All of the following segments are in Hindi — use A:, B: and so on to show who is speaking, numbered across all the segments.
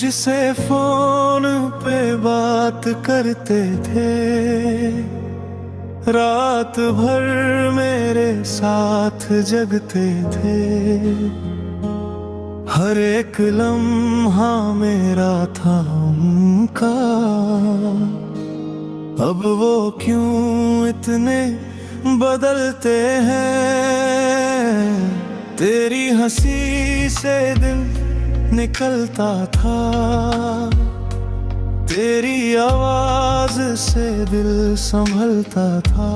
A: मुझसे फोन पे बात करते थे, रात भर मेरे साथ जगते थे। हर एक लम्हा मेरा था उनका, अब वो क्यों इतने बदलते हैं। तेरी हंसी से दिन निकलता था, तेरी आवाज से दिल संभलता था।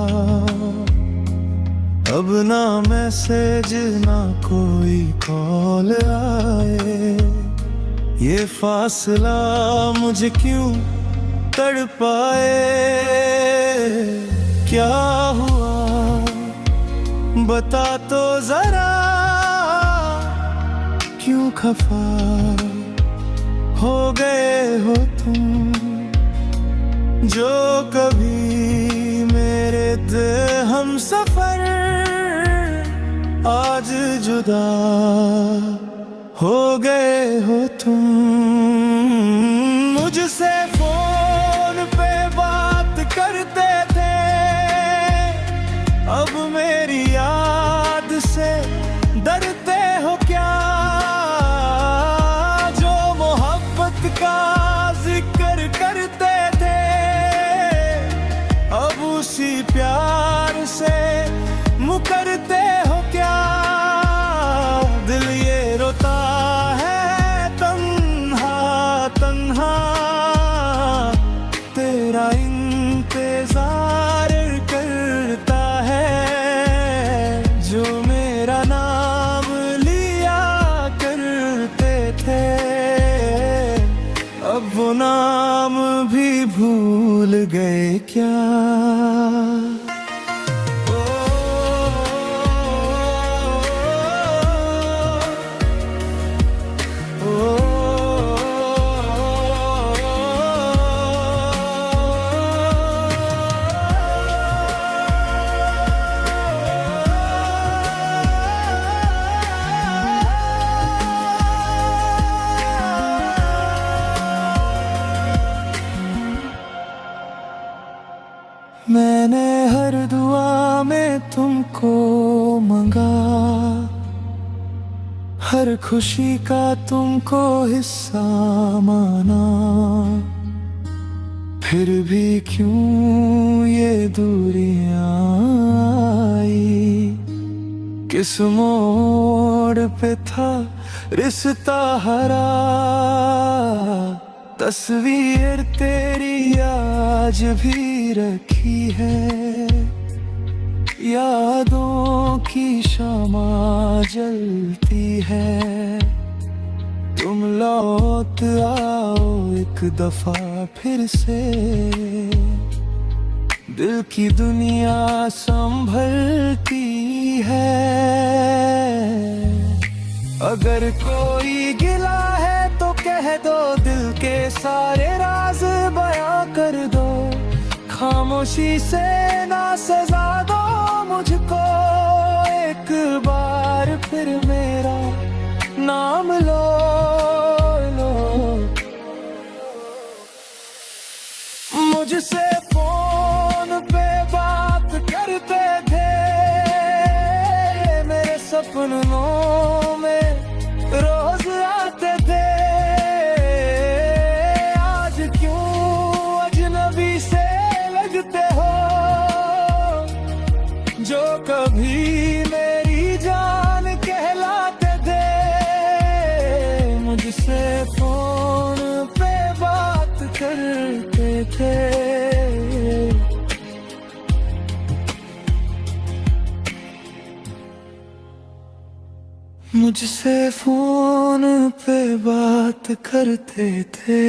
A: अब ना मैसेज ना कोई कॉल आए, ये फासला मुझे क्यों तड़पाए। क्या हुआ बता तो जरा, क्यों खफा हो गए हो तुम। जो कभी मेरे थे हम सफर, आज जुदा हो गए हो तुम। मुझसे फोन पे बात करते थे, अब मेरी याद से डरते हो क्या। जो मोहब्बत का जिक्र करते थे, अब उसी प्यार से मुकरते हो क्या। दिल ये रोता है तन्हा तन्हा, तेरा इंतजार करता है। जो मेरा नाम लिया करते थे, अब वो नाम भी भूल गए क्या। मैंने हर दुआ में तुमको मंगा, हर खुशी का तुमको हिस्सा माना। फिर भी क्यों ये दूरियां आई, किस मोड़ पे था रिश्ता हरा। तस्वीर तेरी आज भी रखी है, यादों की शमा जलती है। तुम लौट आओ एक दफा फिर से, दिल की दुनिया संभलती है। अगर कोई गिला है तो कह दो, दिल के सारे राज बयां कर दो। खामोशी से ना सजा दो मुझको, एक बार फिर मेरा नाम लो लो। मुझसे फोन पे बात करते थे, मेरे सपनों में रोज आते थे। आज क्यों अजनबी से लगते हो, जो कभी मेरी जान कहलाते थे। मुझसे फोन पे बात करते थे, मुझसे फोन पे बात करते थे।